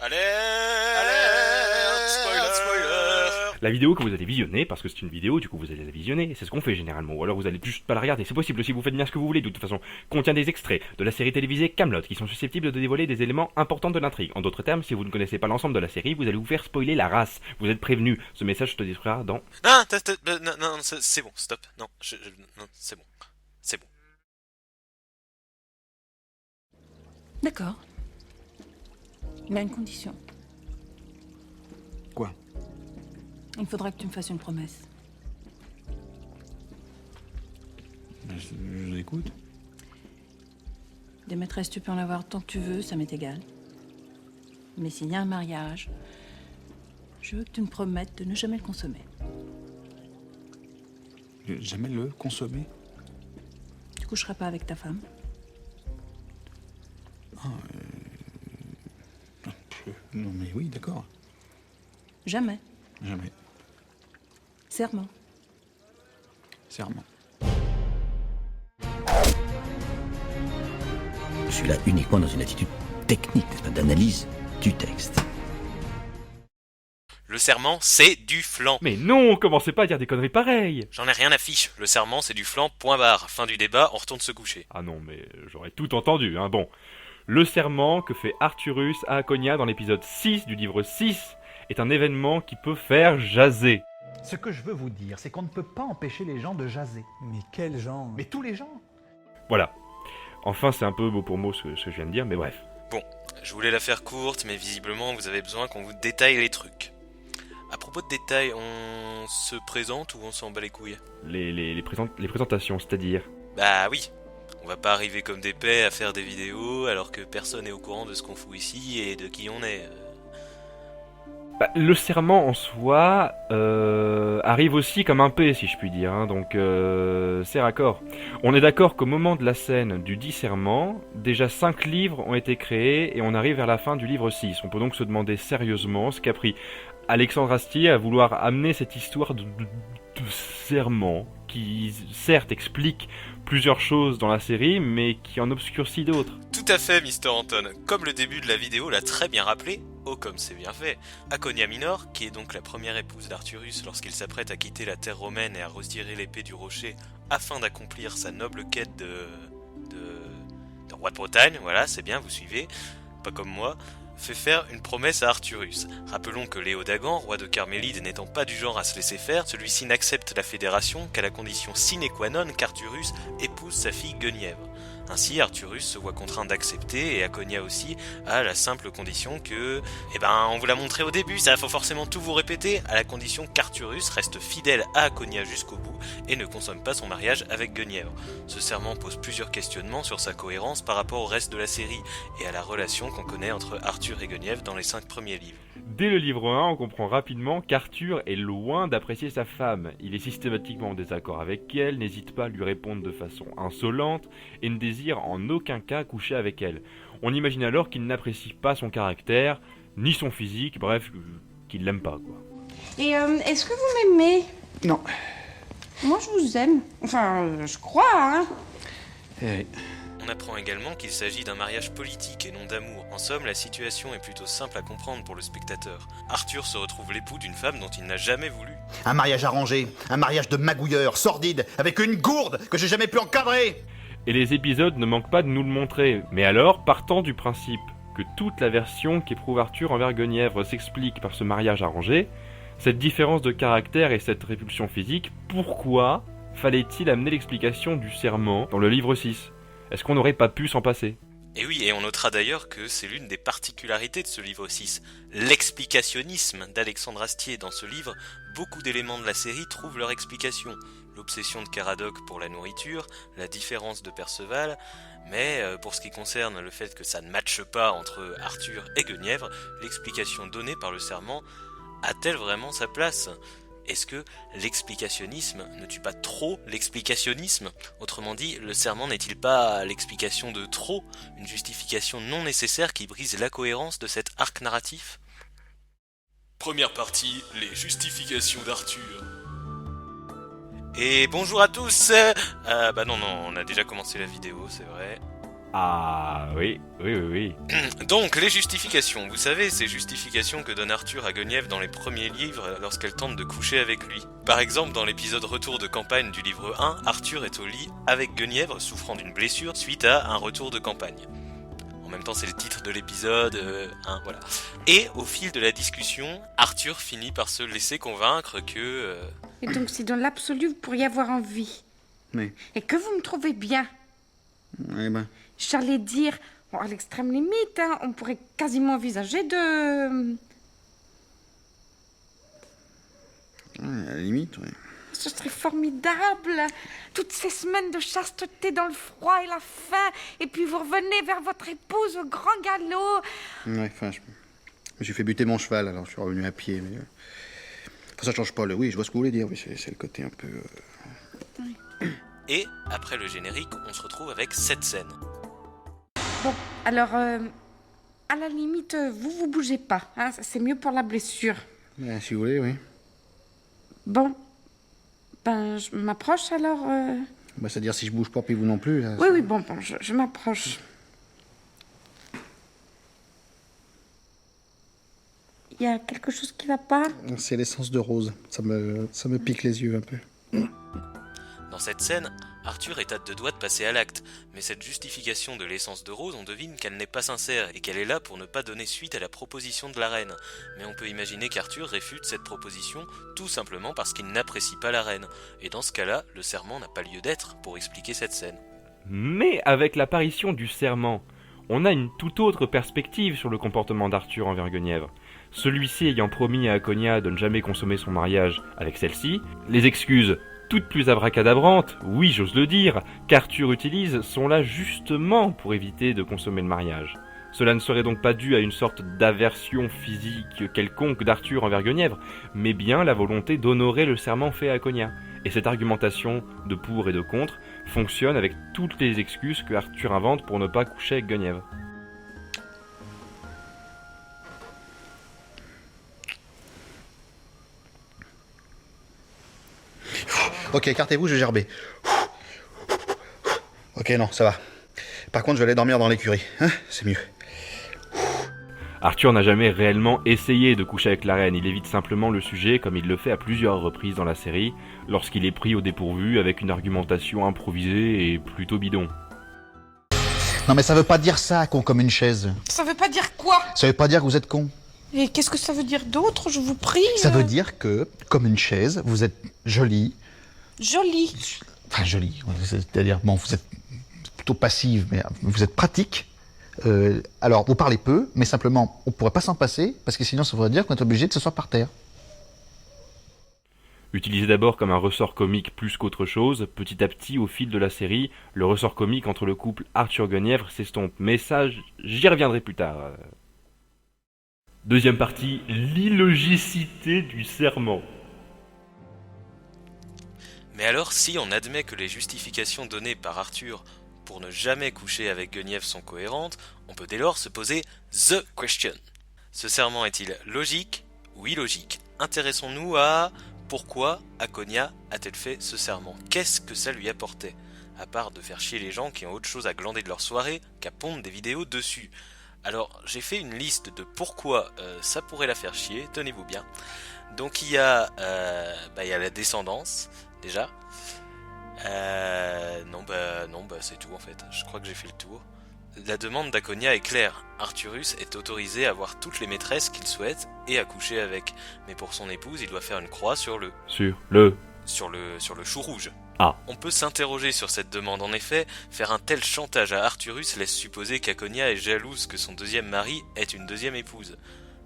Alerte, spoiler. La vidéo que vous allez visionner, parce que c'est une vidéo, du coup vous allez la visionner, c'est ce qu'on fait généralement, ou alors vous allez juste pas la regarder, c'est possible aussi, vous faites bien ce que vous voulez, de toute façon, contient des extraits de la série télévisée Kaamelott qui sont susceptibles de dévoiler des éléments importants de l'intrigue. En d'autres termes, si vous ne connaissez pas l'ensemble de la série, vous allez vous faire spoiler la race. Vous êtes prévenu, ce message te détruira dans... Non, c'est bon, stop. Non, non, c'est bon. C'est bon. D'accord. Il a une condition. Quoi? Il faudra que tu me fasses une promesse. Je l'écoute. Des maîtresses, tu peux en avoir tant que tu veux, ça m'est égal. Mais s'il y a un mariage, je veux que tu me promettes de ne jamais le consommer. Jamais le consommer? Tu coucheras pas avec ta femme? Non mais oui, d'accord. Jamais. Jamais. Serment. Serment. Je suis là uniquement dans une attitude technique, n'est-ce pas, d'analyse du texte. Le serment, c'est du flan. Mais non, commencez pas à dire des conneries pareilles. J'en ai rien à fiche. Le serment, c'est du flan, point barre. Fin du débat, on retourne se coucher. Ah non, mais j'aurais tout entendu, hein, bon. Le serment que fait Arturus à Hakonia dans l'épisode 6 du livre 6 est un événement qui peut faire jaser. Ce que je veux vous dire, c'est qu'on ne peut pas empêcher les gens de jaser. Mais quel genre? Mais tous les gens. Voilà. Enfin, c'est un peu mot pour mot ce que je viens de dire, mais bref. Bon, je voulais la faire courte, mais visiblement, vous avez besoin qu'on vous détaille les trucs. À propos de détails, on se présente ou on s'en bat les couilles? Les présentations, c'est-à-dire... Bah oui. On va pas arriver comme des paix à faire des vidéos alors que personne n'est au courant de ce qu'on fout ici et de qui on est. Bah, le serment en soi arrive aussi comme un P, si je puis dire, hein, donc c'est raccord. On est d'accord qu'au moment de la scène du dit serment, déjà 5 livres ont été créés et on arrive vers la fin du livre 6. On peut donc se demander sérieusement ce qu'a pris Alexandre Astier à vouloir amener cette histoire de serment, qui certes explique plusieurs choses dans la série, mais qui en obscurcit d'autres. Tout à fait, Mr. Anton. Comme le début de la vidéo l'a très bien rappelé, oh comme c'est bien fait, Hakonia Minor, qui est donc la première épouse d'Arturus lorsqu'il s'apprête à quitter la terre romaine et à retirer l'épée du rocher afin d'accomplir sa noble quête de roi de Bretagne, voilà, c'est bien, vous suivez, pas comme moi, fait faire une promesse à Arturus. Rappelons que Léodagan, roi de Carmélide, n'étant pas du genre à se laisser faire, celui-ci n'accepte la fédération qu'à la condition sine qua non qu'Arturus épouse sa fille Guenièvre. Ainsi, Arturus se voit contraint d'accepter, et Hakonia aussi, à la simple condition que... on vous l'a montré au début, ça faut forcément tout vous répéter, à la condition qu'Arturus reste fidèle à Hakonia jusqu'au bout, et ne consomme pas son mariage avec Guenièvre. Ce serment pose plusieurs questionnements sur sa cohérence par rapport au reste de la série, et à la relation qu'on connaît entre Arthur et Guenièvre dans les 5 premiers livres. Dès le livre 1, on comprend rapidement qu'Arthur est loin d'apprécier sa femme. Il est systématiquement en désaccord avec elle, n'hésite pas à lui répondre de façon insolente et ne désire en aucun cas coucher avec elle. On imagine alors qu'il n'apprécie pas son caractère, ni son physique, bref, qu'il l'aime pas, quoi. Et est-ce que vous m'aimez? Non. Moi, je vous aime. Enfin, je crois, hein. On apprend également qu'il s'agit d'un mariage politique et non d'amour. En somme, la situation est plutôt simple à comprendre pour le spectateur. Arthur se retrouve l'époux d'une femme dont il n'a jamais voulu. Un mariage arrangé, un mariage de magouilleur, sordide, avec une gourde que j'ai jamais pu encadrer. Et les épisodes ne manquent pas de nous le montrer. Mais alors, partant du principe que toute la version qu'éprouve Arthur envers Guenièvre s'explique par ce mariage arrangé, cette différence de caractère et cette répulsion physique, pourquoi fallait-il amener l'explication du serment dans le livre 6 ? Est-ce qu'on n'aurait pas pu s'en passer ? Et oui, et on notera d'ailleurs que c'est l'une des particularités de ce livre 6. L'explicationnisme d'Alexandre Astier. Dans ce livre, beaucoup d'éléments de la série trouvent leur explication. L'obsession de Caradoc pour la nourriture, la différence de Perceval, mais pour ce qui concerne le fait que ça ne matche pas entre Arthur et Guenièvre, l'explication donnée par le serment a-t-elle vraiment sa place ? Est-ce que l'explicationnisme ne tue pas trop l'explicationnisme ? Autrement dit, le serment n'est-il pas l'explication de trop, une justification non nécessaire qui brise la cohérence de cet arc narratif ? Première partie, les justifications d'Arthur. Et bonjour à tous. Non, on a déjà commencé la vidéo, c'est vrai. Ah oui. Donc, les justifications. Vous savez, ces justifications que donne Arthur à Guenièvre dans les premiers livres lorsqu'elle tente de coucher avec lui. Par exemple, dans l'épisode Retour de campagne du livre 1, Arthur est au lit avec Guenièvre, souffrant d'une blessure suite à un retour de campagne. En même temps, c'est le titre de l'épisode, voilà. Et au fil de la discussion, Arthur finit par se laisser convaincre que... Et donc, si dans l'absolu, vous pourriez avoir envie. Oui. Et que vous me trouvez bien. Eh ben, J'allais dire, bon, à l'extrême limite, hein, on pourrait quasiment envisager de... ouais, à la limite, oui. Ce serait formidable. Toutes ces semaines de chasteté dans le froid et la faim. Et puis vous revenez vers votre épouse au grand galop. Ouais, enfin, j'ai fait buter mon cheval, alors je suis revenu à pied, mais... Enfin, ça change pas le... Oui, je vois ce que vous voulez dire, oui, c'est le côté un peu... Et, après le générique, on se retrouve avec cette scène. Bon, alors, à la limite, vous bougez pas. Hein, c'est mieux pour la blessure. si vous voulez, oui. Bon, ben, je m'approche alors. Bah, c'est-à-dire si je bouge pas, puis vous non plus, là... Oui, bon, je m'approche. Il y a quelque chose qui va pas? C'est l'essence de rose. Ça me pique les yeux un peu. Dans cette scène, Arthur est à deux doigts de passer à l'acte, mais cette justification de l'essence de rose, on devine qu'elle n'est pas sincère et qu'elle est là pour ne pas donner suite à la proposition de la reine. Mais on peut imaginer qu'Arthur réfute cette proposition tout simplement parce qu'il n'apprécie pas la reine. Et dans ce cas-là, le serment n'a pas lieu d'être pour expliquer cette scène. Mais avec l'apparition du serment, on a une toute autre perspective sur le comportement d'Arthur envers Guenièvre. Celui-ci ayant promis à Akonia de ne jamais consommer son mariage avec celle-ci, les excuses toutes plus abracadabrantes, oui j'ose le dire, qu'Arthur utilise sont là justement pour éviter de consommer le mariage. Cela ne serait donc pas dû à une sorte d'aversion physique quelconque d'Arthur envers Guenièvre, mais bien la volonté d'honorer le serment fait à Akonia. Et cette argumentation de pour et de contre fonctionne avec toutes les excuses que Arthur invente pour ne pas coucher avec Guenièvre. Ok, écartez-vous, je vais gerber. Ok, non, ça va. Par contre, je vais aller dormir dans l'écurie. Hein, c'est mieux. Arthur n'a jamais réellement essayé de coucher avec la reine, il évite simplement le sujet comme il le fait à plusieurs reprises dans la série, lorsqu'il est pris au dépourvu avec une argumentation improvisée et plutôt bidon. Non mais ça veut pas dire ça, con comme une chaise. Ça veut pas dire quoi? Ça veut pas dire que vous êtes con. Et qu'est-ce que ça veut dire d'autre, je vous prie? Ça veut dire que, comme une chaise, vous êtes jolie. Jolie. Enfin, jolie. C'est-à-dire, bon, vous êtes plutôt passive, mais vous êtes pratique. Alors, vous parlez peu, mais simplement, on pourrait pas s'en passer, parce que sinon, ça voudrait dire qu'on est obligé de s'asseoir par terre. Utilisé d'abord comme un ressort comique plus qu'autre chose, petit à petit, au fil de la série, le ressort comique entre le couple Arthur-Guenièvre s'estompe. Mais ça, j'y reviendrai plus tard. Deuxième partie, l'illogicité du serment. Mais alors, si on admet que les justifications données par Arthur pour ne jamais coucher avec Guenièvre sont cohérentes, on peut dès lors se poser THE question. Ce serment est-il logique ou illogique? Intéressons-nous à pourquoi Akonia a-t-elle fait ce serment? Qu'est-ce que ça lui apportait? À part de faire chier les gens qui ont autre chose à glander de leur soirée qu'à pondre des vidéos dessus. Alors, j'ai fait une liste de pourquoi ça pourrait la faire chier, tenez-vous bien. Donc il y a la descendance, déjà. Non, c'est tout en fait. Je crois que j'ai fait le tour. La demande d'Akonia est claire. Arthurus est autorisé à voir toutes les maîtresses qu'il souhaite et à coucher avec. Mais pour son épouse, il doit faire une croix sur le chou rouge. Ah. On peut s'interroger sur cette demande. En effet, faire un tel chantage à Arthurus laisse supposer qu'Akonia est jalouse que son deuxième mari ait une deuxième épouse.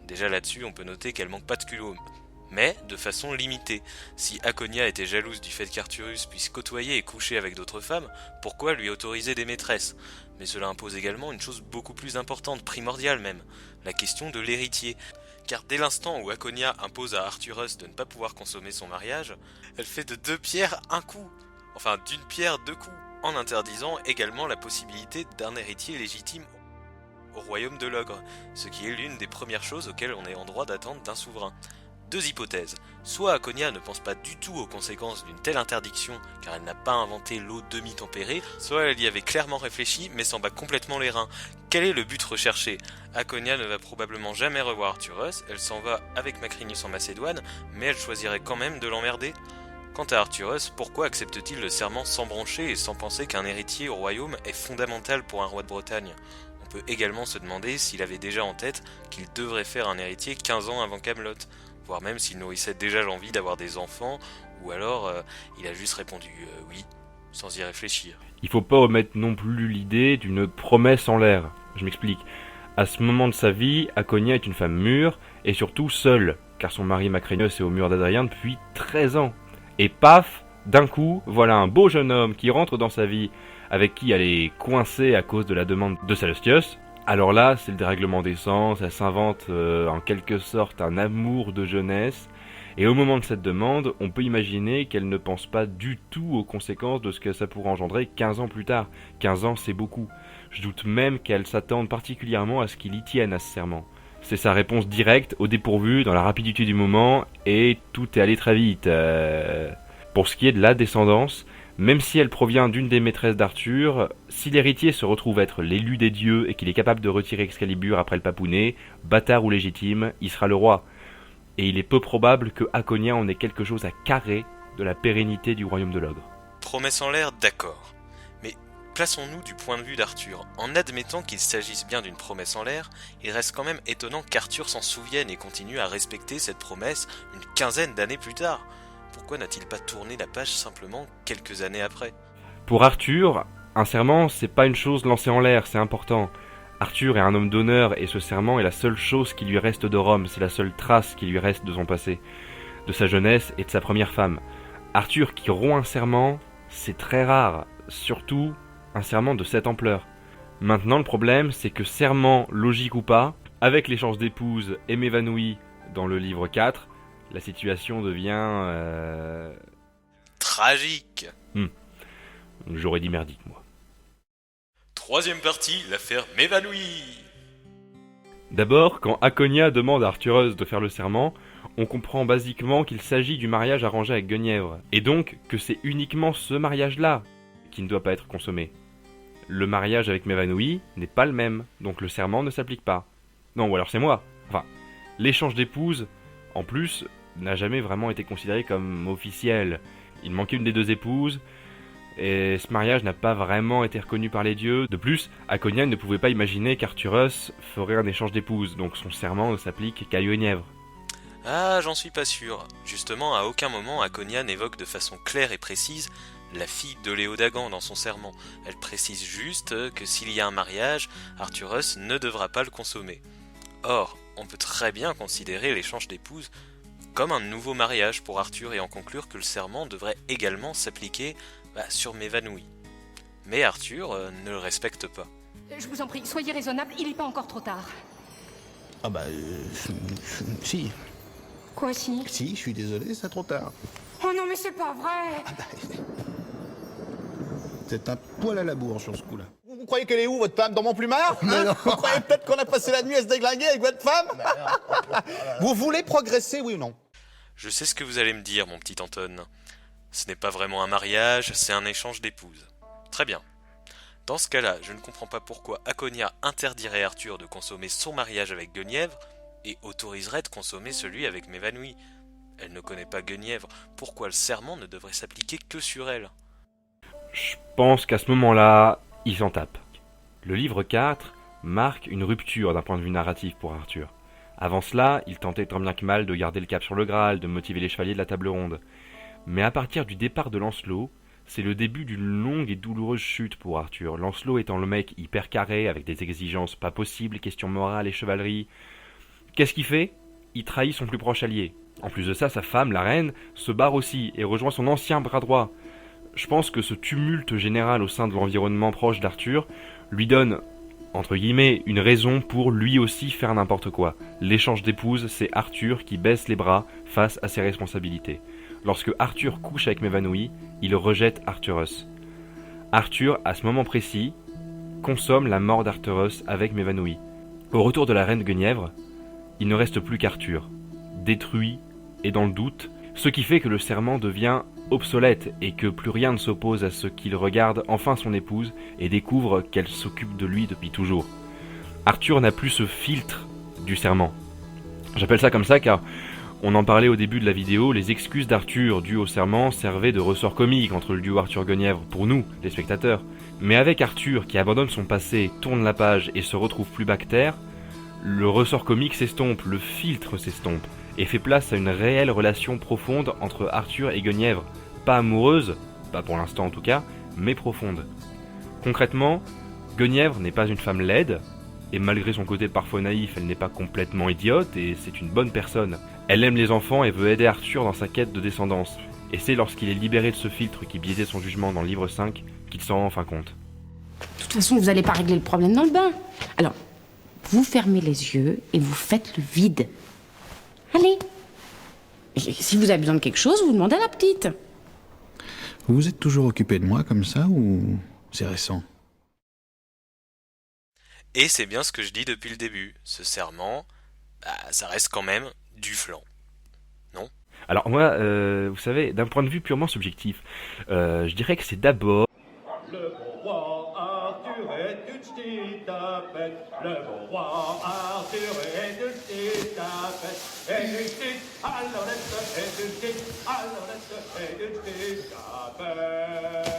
Déjà là-dessus, on peut noter qu'elle manque pas de culot. Mais de façon limitée. Si Akonia était jalouse du fait qu'Arthurus puisse côtoyer et coucher avec d'autres femmes, pourquoi lui autoriser des maîtresses? Mais cela impose également une chose beaucoup plus importante, primordiale même, la question de l'héritier. Car dès l'instant où Akonia impose à Arthurus de ne pas pouvoir consommer son mariage, elle fait de 2 pierres un coup. Enfin, d'une pierre 2 coups, en interdisant également la possibilité d'un héritier légitime au royaume de l'ogre, ce qui est l'une des premières choses auxquelles on est en droit d'attendre d'un souverain. Deux hypothèses. Soit Akonia ne pense pas du tout aux conséquences d'une telle interdiction car elle n'a pas inventé l'eau demi-tempérée, soit elle y avait clairement réfléchi mais s'en bat complètement les reins. Quel est le but recherché? Akonia ne va probablement jamais revoir Arthurus, elle s'en va avec Macrinius en Macédoine, mais elle choisirait quand même de l'emmerder. Quant à Arthurus, pourquoi accepte-t-il le serment sans broncher et sans penser qu'un héritier au royaume est fondamental pour un roi de Bretagne? On peut également se demander s'il avait déjà en tête qu'il devrait faire un héritier 15 ans avant Camelot, voire même s'il nourrissait déjà l'envie d'avoir des enfants, ou alors il a juste répondu oui, sans y réfléchir. Il faut pas omettre non plus l'idée d'une promesse en l'air. Je m'explique. À ce moment de sa vie, Akonia est une femme mûre et surtout seule, car son mari Macrinius est au mur d'Adrien depuis 13 ans. Et paf, d'un coup, voilà un beau jeune homme qui rentre dans sa vie, avec qui elle est coincée à cause de la demande de Salostios. Alors là, c'est le dérèglement des sens, elle s'invente en quelque sorte un amour de jeunesse, et au moment de cette demande, on peut imaginer qu'elle ne pense pas du tout aux conséquences de ce que ça pourrait engendrer 15 ans plus tard. 15 ans, c'est beaucoup. Je doute même qu'elle s'attende particulièrement à ce qu'il y tienne à ce serment. C'est sa réponse directe, au dépourvu, dans la rapidité du moment, et tout est allé très vite. Pour ce qui est de la descendance, même si elle provient d'une des maîtresses d'Arthur, si l'héritier se retrouve être l'élu des dieux et qu'il est capable de retirer Excalibur après le papounet, bâtard ou légitime, il sera le roi. Et il est peu probable que Akonia en ait quelque chose à carrer de la pérennité du royaume de l'ogre. Promesse en l'air, d'accord. Mais plaçons-nous du point de vue d'Arthur. En admettant qu'il s'agisse bien d'une promesse en l'air, il reste quand même étonnant qu'Arthur s'en souvienne et continue à respecter cette promesse une quinzaine d'années plus tard. Pourquoi n'a-t-il pas tourné la page simplement quelques années après? Pour Arthur, un serment, c'est pas une chose lancée en l'air, c'est important. Arthur est un homme d'honneur et ce serment est la seule chose qui lui reste de Rome, c'est la seule trace qui lui reste de son passé, de sa jeunesse et de sa première femme. Arthur qui rompt un serment, c'est très rare, surtout un serment de cette ampleur. Maintenant, le problème, c'est que serment, logique ou pas, avec l'échange d'épouses et m'évanouit dans le livre 4, la situation devient... Tragique. J'aurais dit merdique, moi. Troisième partie, l'affaire m'évanouit. D'abord, quand Akonia demande à Arthurus de faire le serment, on comprend basiquement qu'il s'agit du mariage arrangé avec Guenièvre, et donc que c'est uniquement ce mariage-là qui ne doit pas être consommé. Le mariage avec M'évanouit n'est pas le même, donc le serment ne s'applique pas. Non, ou alors c'est moi. Enfin, l'échange d'épouses, en plus, n'a jamais vraiment été considéré comme officiel. Il manquait une des deux épouses, et ce mariage n'a pas vraiment été reconnu par les dieux. De plus, Akonia ne pouvait pas imaginer qu'Arthurus ferait un échange d'épouses, donc son serment ne s'applique qu'à Guenièvre. Ah, j'en suis pas sûr. Justement, à aucun moment Akonia n'évoque de façon claire et précise la fille de Léodagan dans son serment. Elle précise juste que s'il y a un mariage, Arthurus ne devra pas le consommer. Or, on peut très bien considérer l'échange d'épouses comme un nouveau mariage pour Arthur et en conclure que le serment devrait également s'appliquer sur M'évanouit. Mais Arthur ne le respecte pas. Je vous en prie, soyez raisonnable, il n'est pas encore trop tard. Ah bah, si. Quoi si? Si, je suis désolé, c'est trop tard. Oh non mais c'est pas vrai. Ah bah, c'est un poil à la bourre sur ce coup-là. Vous croyez qu'elle est où, votre femme? Dans mon plumard hein? Vous croyez peut-être qu'on a passé la nuit à se déglinguer avec votre femme? Vous voulez progresser, oui ou non? Je sais ce que vous allez me dire, mon petit Anton. Ce n'est pas vraiment un mariage, c'est un échange d'épouses. Très bien. Dans ce cas-là, je ne comprends pas pourquoi Akonia interdirait Arthur de consommer son mariage avec Guenièvre et autoriserait de consommer celui avec M'évanouit. Elle ne connaît pas Guenièvre, pourquoi le serment ne devrait s'appliquer que sur elle? Je pense qu'à ce moment-là, il s'en tape. Le livre 4 marque une rupture d'un point de vue narratif pour Arthur. Avant cela, il tentait tant bien que mal de garder le cap sur le Graal, de motiver les chevaliers de la table ronde. Mais à partir du départ de Lancelot, c'est le début d'une longue et douloureuse chute pour Arthur. Lancelot étant le mec hyper carré, avec des exigences pas possibles, questions morales et chevalerie. Qu'est-ce qu'il fait? Il trahit son plus proche allié. En plus de ça, sa femme, la reine, se barre aussi et rejoint son ancien bras droit. Je pense que ce tumulte général au sein de l'environnement proche d'Arthur lui donne, entre guillemets, une raison pour lui aussi faire n'importe quoi. L'échange d'épouses, c'est Arthur qui baisse les bras face à ses responsabilités. Lorsque Arthur couche avec M'évanouit, il rejette Arthurus. Arthur, à ce moment précis, consomme la mort d'Arthurus avec M'évanouit. Au retour de la reine Guenièvre, il ne reste plus qu'Arthur, détruit et dans le doute, ce qui fait que le serment devient obsolète et que plus rien ne s'oppose à ce qu'il regarde enfin son épouse et découvre qu'elle s'occupe de lui depuis toujours. Arthur n'a plus ce filtre du serment. J'appelle ça comme ça car on en parlait au début de la vidéo, les excuses d'Arthur dues au serment servaient de ressort comique entre le duo Arthur-Guenièvre pour nous, les spectateurs. Mais avec Arthur qui abandonne son passé, tourne la page et se retrouve plus bactère, le ressort comique s'estompe, le filtre s'estompe et fait place à une réelle relation profonde entre Arthur et Guenièvre. Pas amoureuse, pas pour l'instant en tout cas, mais profonde. Concrètement, Guenièvre n'est pas une femme laide, et malgré son côté parfois naïf, elle n'est pas complètement idiote et c'est une bonne personne. Elle aime les enfants et veut aider Arthur dans sa quête de descendance. Et c'est lorsqu'il est libéré de ce filtre qui biaisait son jugement dans le livre 5 qu'il s'en rend enfin compte. De toute façon, vous n'allez pas régler le problème dans le bain. Alors, vous fermez les yeux et vous faites le vide. Allez. Et si vous avez besoin de quelque chose, vous demandez à la petite. Vous vous êtes toujours occupé de moi comme ça ou c'est récent? Et c'est bien ce que je dis depuis le début. Ce serment, ça reste quand même du flan. Non? Alors moi, vous savez, d'un point de vue purement subjectif, je dirais que c'est d'abord... Le bon roi Arthur est une petite tapette. Le bon roi Arthur est une petite tapette. Et une petite à l'orette, et une petite à l'orette, et une petite tapette.